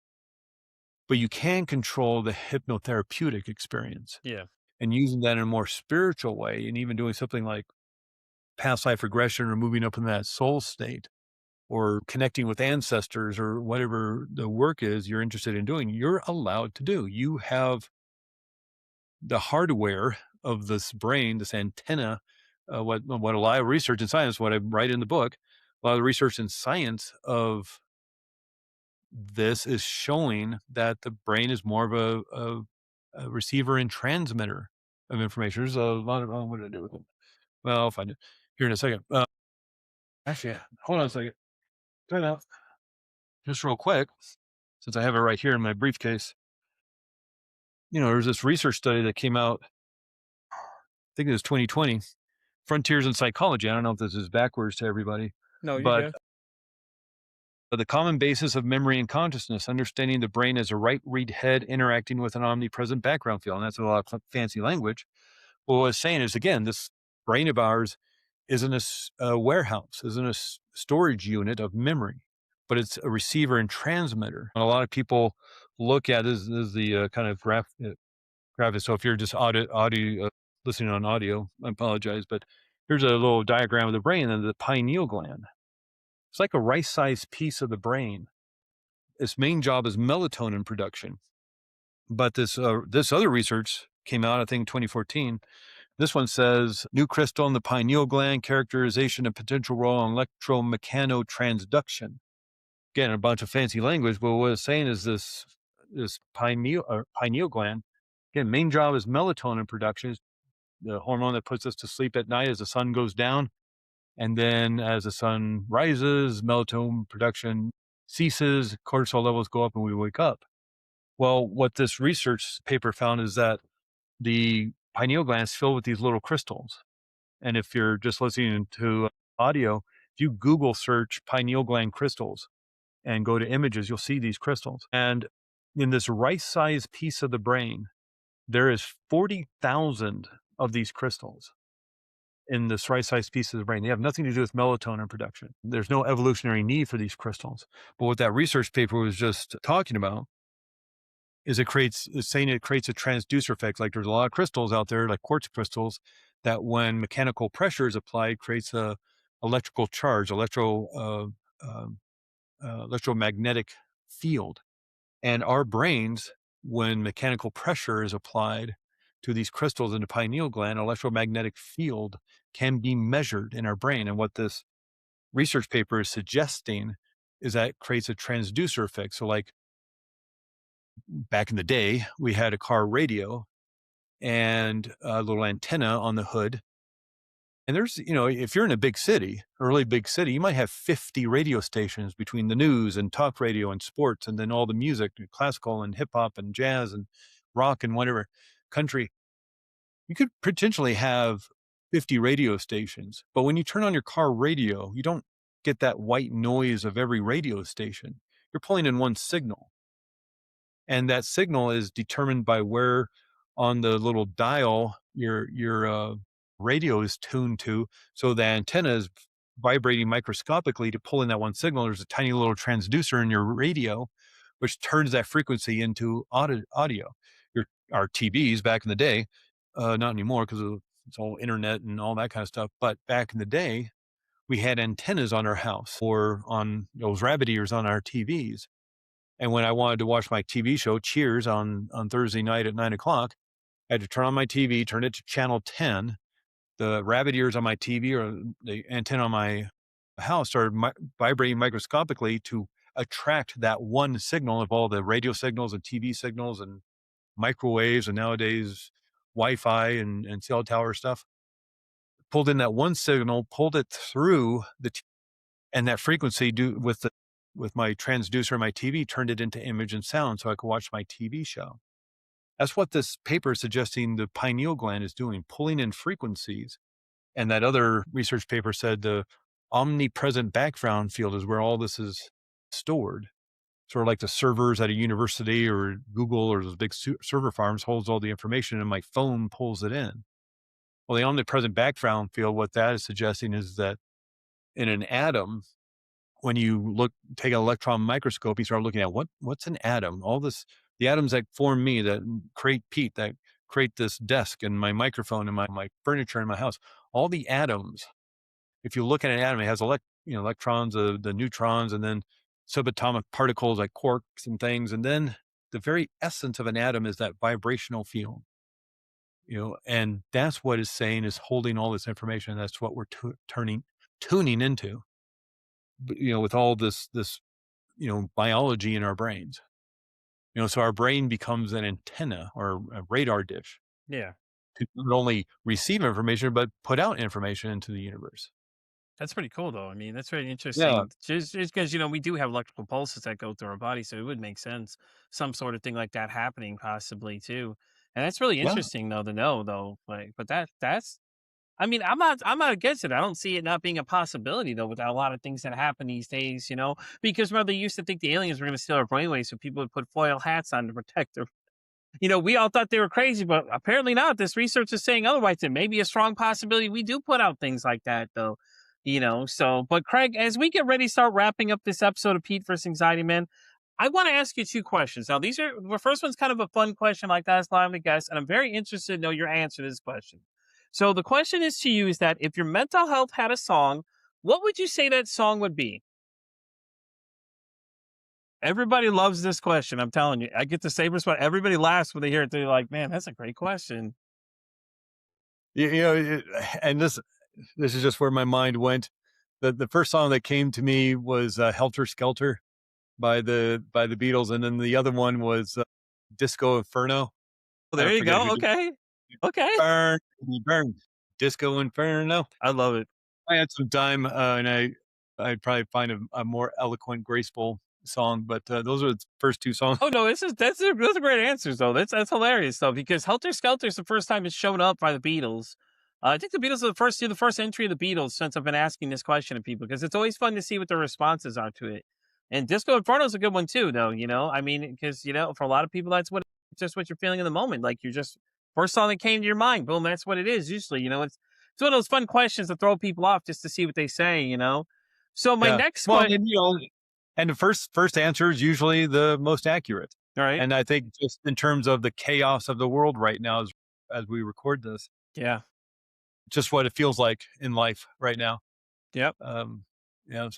but you can control the hypnotherapeutic experience. Yeah. And using that in a more spiritual way, and even doing something like past life regression or moving up in that soul state or connecting with ancestors or whatever the work is you're interested in doing, you're allowed to do. You have the hardware of this brain, this antenna, what a lot of research in science, what I write in the book, a lot of research in science of this is showing that the brain is more of a receiver and transmitter of information. There's a lot of, what did I do with it? Well, I'll find it here in a second. Actually, hold on a second. Time out. Just real quick, since I have it right here in my briefcase. There's this research study that came out, I think it was 2020, Frontiers in Psychology. I don't know if this is backwards to everybody. No, you're but good. The common basis of memory and consciousness, understanding the brain as a right read head interacting with an omnipresent background field. And that's a lot of fancy language. Well, what I was saying is, again, this brain of ours isn't a warehouse, isn't a storage unit of memory, but it's a receiver and transmitter. And a lot of people look at this is the kind of graphic. So if you're just audio listening on audio, I apologize, but here's a little diagram of the brain and the pineal gland. It's like a rice-sized piece of the brain. Its main job is melatonin production. But this other research came out, I think, 2014. This one says, new crystal in the pineal gland, characterization and potential role in electromechanotransduction. Again, a bunch of fancy language, but what it's saying is this pineal gland, again, main job is melatonin production, the hormone that puts us to sleep at night as the sun goes down. And then as the sun rises, melatonin production ceases, cortisol levels go up, and we wake up. Well, what this research paper found is that the pineal gland is filled with these little crystals. And if you're just listening to audio, If you Google search pineal gland crystals and go to images, you'll see these crystals. And in this rice-sized piece of the brain, there is 40,000 of these crystals in this right-sized piece of the brain. They have nothing to do with melatonin production. There's no evolutionary need for these crystals. But what that research paper was just talking about is it creates a transducer effect. Like there's a lot of crystals out there, like quartz crystals, that when mechanical pressure is applied, creates a electrical charge, electromagnetic field. And our brains, when mechanical pressure is applied to these crystals in the pineal gland, electromagnetic field can be measured in our brain. And what this research paper is suggesting is that it creates a transducer effect. So like back in the day, we had a car radio and a little antenna on the hood. And there's, if you're in a big city, a really big city, you might have 50 radio stations between the news and talk radio and sports, and then all the music, classical and hip hop and jazz and rock and whatever, country. You could potentially have 50 radio stations, but when you turn on your car radio, you don't get that white noise of every radio station. You're pulling in one signal. And that signal is determined by where on the little dial your radio is tuned to. So the antenna is vibrating microscopically to pull in that one signal. There's a tiny little transducer in your radio, which turns that frequency into audio. Our TVs back in the day, not anymore because it's all internet and all that kind of stuff. But back in the day, we had antennas on our house or on those rabbit ears on our TVs. And when I wanted to watch my TV show, Cheers, on Thursday night at 9:00, I had to turn on my TV, turn it to channel 10. The rabbit ears on my TV or the antenna on my house started vibrating microscopically to attract that one signal of all the radio signals and TV signals and microwaves and nowadays Wi-Fi and cell tower stuff. Pulled in that one signal, pulled it through and that frequency with my transducer and my TV turned it into image and sound so I could watch my TV show. That's what this paper is suggesting the pineal gland is doing, pulling in frequencies. And that other research paper said the omnipresent background field is where all this is stored. Sort of like the servers at a university or Google or those big server farms holds all the information and my phone pulls it in. Well, the omnipresent background field, what that is suggesting is that in an atom, when you take an electron microscope, you start looking at what's an atom, the atoms that form me, that create Pete, that create this desk and my microphone and my furniture in my house, all the atoms. If you look at an atom, it has electrons, the neutrons, and then subatomic particles like quarks and things. And then the very essence of an atom is that vibrational field, and that's what it's saying is holding all this information. That's what we're tuning into, with all this, biology in our brains. So our brain becomes an antenna or a radar dish. Yeah. To not only receive information, but put out information into the universe. That's pretty cool, though. I mean, that's very interesting. Yeah. Just because, we do have electrical pulses that go through our body, so it would make sense some sort of thing like that happening possibly too. And that's really Yeah. interesting though to know though. But that's I mean, I'm not against it. I don't see it not being a possibility though with a lot of things that happen these days, because remember they used to think the aliens were going to steal our brainwaves, so people would put foil hats on to protect their. We all thought they were crazy, but apparently not. This research is saying otherwise. It may be a strong possibility we do put out things like that though. So, but Craig, as we get ready to start wrapping up this episode of Pete vs. Anxiety Man, I want to ask you two questions. Now, the first one's kind of a fun question like that, live to guess, and I'm very interested to know your answer to this question. So the question is to you is that if your mental health had a song, what would you say that song would be? Everybody loves this question. I'm telling you, I get the same response. Everybody laughs when they hear it. They're like, man, that's a great question. And this is just where my mind went. The first song that came to me was Helter Skelter by the Beatles. And then the other one was Disco Inferno. Oh, there you go. Okay. Burn. Disco Inferno. I love it. I had some time and I'd probably find a more eloquent, graceful song, but those are the first two songs. Oh no, those are great answers though. That's hilarious though, because Helter Skelter is the first time it's shown up by the Beatles. I think the Beatles are the first entry of the Beatles since I've been asking this question to people because it's always fun to see what their responses are to it. And Disco Inferno is a good one too, though. I mean, because for a lot of people, that's just what you're feeling in the moment. Like you're just first song that came to your mind, boom, that's what it is. Usually, it's one of those fun questions to throw people off just to see what they say. So my Yeah. next Well, question, and the first answer is usually the most accurate. all right? And I think just in terms of the chaos of the world right now, as we record this, Yeah. just what it feels like in life right now. Yep. Yeah.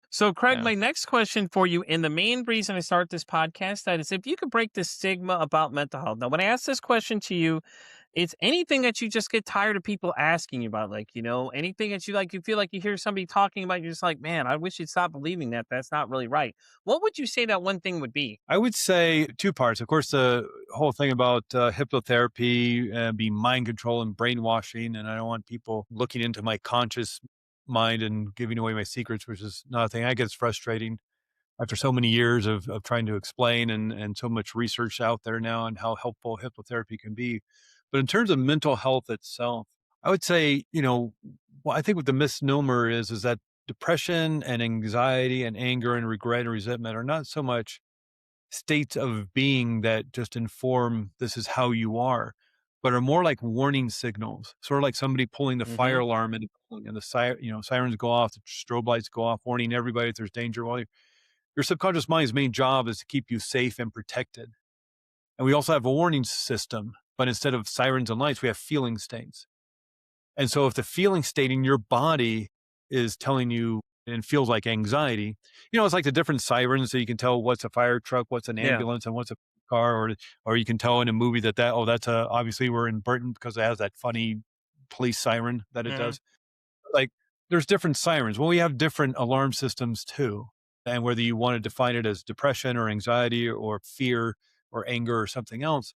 So, Craig, Yeah. my next question for you, and the main reason I start this podcast, that is if you could break the stigma about mental health. Now, when I ask this question to you, it's anything that you just get tired of people asking you about, like, anything that you feel like you hear somebody talking about, you're just like, man, I wish you'd stop believing that. That's not really right. What would you say that one thing would be? I would say two parts. Of course, the whole thing about hypnotherapy, being mind control and brainwashing. And I don't want people looking into my conscious mind and giving away my secrets, which is not a thing. I get frustrating after so many years of trying to explain and so much research out there now and how helpful hypnotherapy can be. But in terms of mental health itself, I would say, well, I think what the misnomer is that depression and anxiety and anger and regret and resentment are not so much states of being that just inform this is how you are, but are more like warning signals, sort of like somebody pulling the fire Hmm. alarm and the sirens go off, the strobe lights go off, warning everybody if there's danger. Well, your subconscious mind's main job is to keep you safe and protected. And we also have a warning system, but instead of sirens and lights, we have feeling states. And so if the feeling state in your body is telling you and feels like anxiety, it's like the different sirens, so you can tell what's a fire truck, what's an Yeah. ambulance, and what's a car, or you can tell in a movie that's obviously we're in Britain because it has that funny police siren that it Hmm. does. Like there's different sirens. Well, we have different alarm systems too. And whether you want to define it as depression or anxiety or fear or anger or something else,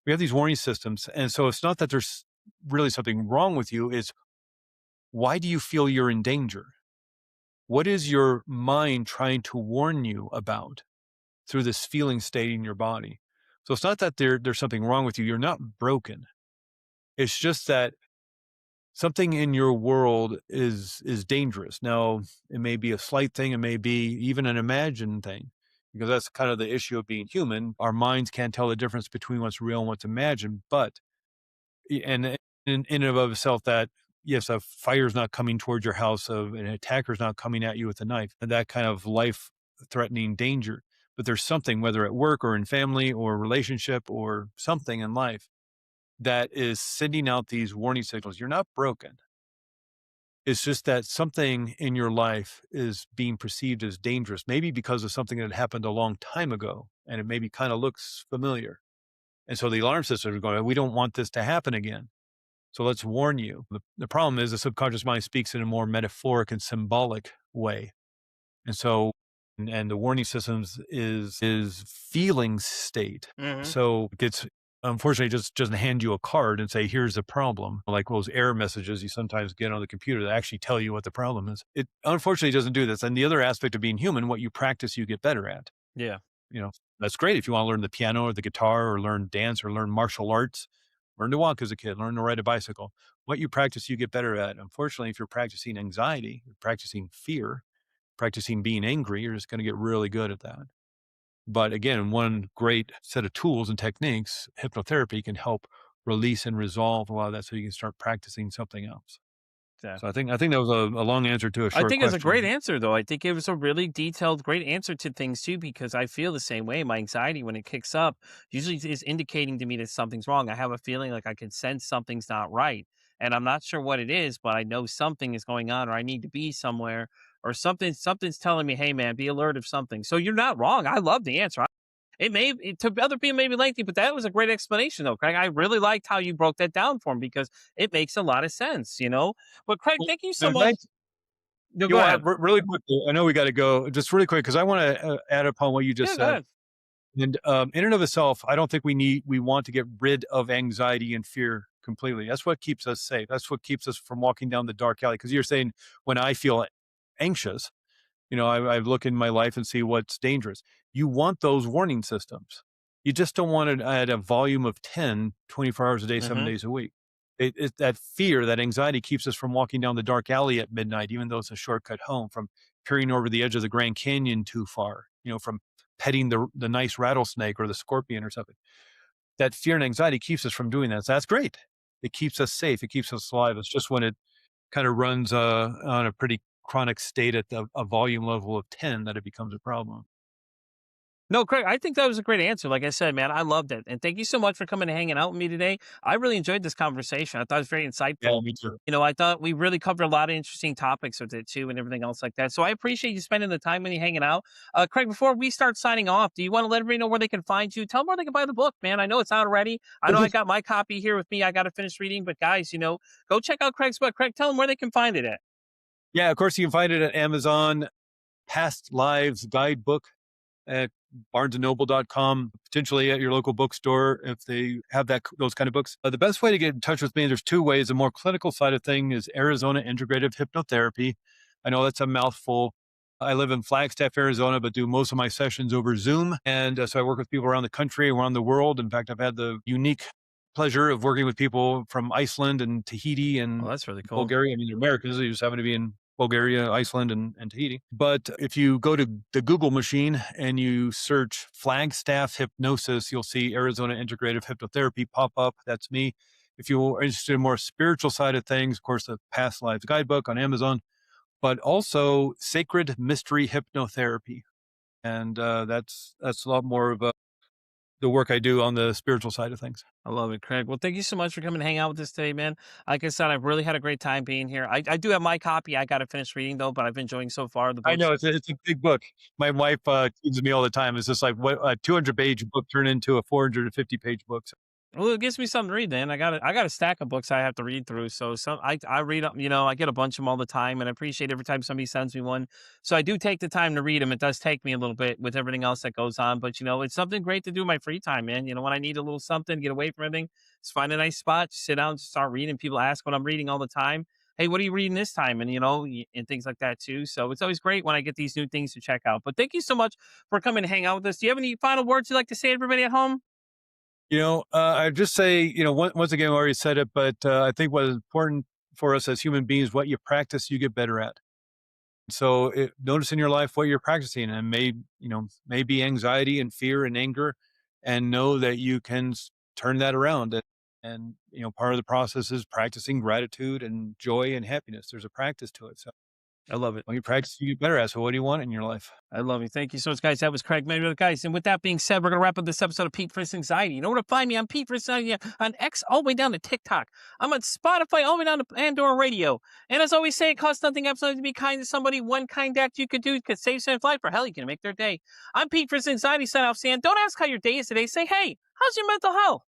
we have these warning systems. And so it's not that there's really something wrong with you, is why do you feel you're in danger? What is your mind trying to warn you about through this feeling state in your body? So it's not that there's something wrong with you. You're not broken. It's just that something in your world is dangerous. Now, it may be a slight thing, it may be even an imagined thing, because that's kind of the issue of being human. Our minds can't tell the difference between what's real and what's imagined. But and in and of itself, that yes, a fire's not coming towards your house, of an attacker's not coming at you with a knife, and that kind of life threatening danger. But there's something, whether at work or in family or relationship or something in life, that is sending out these warning signals. You're not broken. It's just that something in your life is being perceived as dangerous, maybe because of something that happened a long time ago, and it maybe kind of looks familiar. And so the alarm system is going, we don't want this to happen again. So let's warn you. The problem is the subconscious mind speaks in a more metaphoric and symbolic way. And so, and the warning systems is feeling state. Hmm. So it gets, unfortunately, just doesn't hand you a card and say, here's the problem. Like those error messages you sometimes get on the computer that actually tell you what the problem is. It unfortunately doesn't do this. And the other aspect of being human, what you practice, you get better at. Yeah. That's great. If you want to learn the piano or the guitar or learn dance or learn martial arts, learn to walk as a kid, learn to ride a bicycle. What you practice, you get better at. Unfortunately, if you're practicing anxiety, practicing fear, practicing being angry, you're just going to get really good at that. But again, one great set of tools and techniques, hypnotherapy, can help release and resolve a lot of that so you can start practicing something else. Yeah. So I think that was a long answer to a I short think it's a great question. answer, though. I think it was a really detailed, great answer to things too, because I feel the same way. My anxiety, when it kicks up, usually is indicating to me that something's wrong. I have a feeling like I can sense something's not right, and I'm not sure what it is, but I know something is going on, or I need to be somewhere, or something's telling me, "Hey, man, be alert of something." So you're not wrong. I love the answer. To other people may be lengthy, but that was a great explanation, though, Craig. I really liked how you broke that down for me because it makes a lot of sense. But Craig, Well, thank you so and much. thanks. No, You go want ahead. really quickly? I know we got to go. Just really quick, because I want to add upon what you just Yeah, go said. ahead. And in and of itself, I don't think we want to get rid of anxiety and fear completely. That's what keeps us safe. That's what keeps us from walking down the dark alley. Because you're saying when I feel anxious, I look in my life and see what's dangerous. You want those warning systems. You just don't want it at a volume of 10, 24 hours a day, 7 Mhm. days a week. That fear, that anxiety keeps us from walking down the dark alley at midnight, even though it's a shortcut home, from peering over the edge of the Grand Canyon too far, from petting the nice rattlesnake or the scorpion or something. That fear and anxiety keeps us from doing that. So that's great. It keeps us safe. It keeps us alive. It's just when it kind of runs on a pretty chronic state at a volume level of 10 that it becomes a problem. No, Craig, I think that was a great answer. Like I said, man, I loved it. And thank you so much for coming and hanging out with me today. I really enjoyed this conversation. I thought it was very Yeah, insightful. me too. I thought we really covered a lot of interesting topics with it too and everything else like that. So I appreciate you spending the time when you hanging out. Craig, before we start signing off, do you want to let everybody know where they can find you? Tell them where they can buy the book, man. I know it's out already. I know I got my copy here with me. I got to finish reading, but guys, go check out Craig's book. Craig, tell them where they can find it at. Yeah, of course, you can find it at Amazon, Past Lives Guidebook, at barnesandnoble.com, potentially at your local bookstore if they have those kind of books. The best way to get in touch with me, there's two ways. The more clinical side of thing is Arizona Integrative Hypnotherapy. I know that's a mouthful. I live in Flagstaff, Arizona, but do most of my sessions over Zoom. And so I work with people around the country, around the world. In fact, I've had the unique pleasure of working with people from Iceland and Tahiti and That's really cool. Bulgaria. I mean, they're Americans. They just happen to be in Bulgaria, Iceland, and Tahiti. But if you go to the Google machine and you search Flagstaff Hypnosis, you'll see Arizona Integrative Hypnotherapy pop up. That's me. If you're interested in more spiritual side of things, of course, the Past Lives Guidebook on Amazon, but also Sacred Mystery Hypnotherapy. And that's a lot more of the work I do on the spiritual side of things. I love it, Craig. Well, thank you so much for coming and hang out with us today, man. Like I said, I've really had a great time being here. I do have my copy. I got to finish reading though, but I've been enjoying so far. The I books. know it's a big book. My wife teases me all the time. It's just like what a 200-page book turned into a 450-page book. So, Well, it gives me something to read. Then I got a stack of books I have to read through. So I read up. I get a bunch of them all the time, and I appreciate every time somebody sends me one. So I do take the time to read them. It does take me a little bit with everything else that goes on, but it's something great to do in my free time, man. When I need a little something to get away from everything, just find a nice spot, just sit down, just start reading. People ask what I'm reading all the time. Hey, what are you reading this time? And and things like that too. So it's always great when I get these new things to check out. But thank you so much for coming to hang out with us. Do you have any final words you'd like to say to everybody at home? I'd just say, once again, I already said it, but I think what is important for us as human beings, what you practice, you get better at. So notice in your life what you're practicing, and maybe anxiety and fear and anger, and know that you can turn that around. And part of the process is practicing gratitude and joy and happiness. There's a practice to it. So I love it. when you practice, you get better at. So what do you want in your life? I love you. Thank you so much, guys. That was Craig Meriwether, guys. And with that being said, we're going to wrap up this episode of Pete vs. Anxiety. You know where to find me? I'm Pete vs. Anxiety on X all the way down to TikTok. I'm on Spotify all the way down to Pandora Radio. And as I always say, it costs nothing absolutely to be kind to somebody. One kind act you could do could save someone's life, or hell, you can make their day. I'm Pete vs. Anxiety. Sign off, saying, don't ask how your day is today. Say, hey, how's your mental health?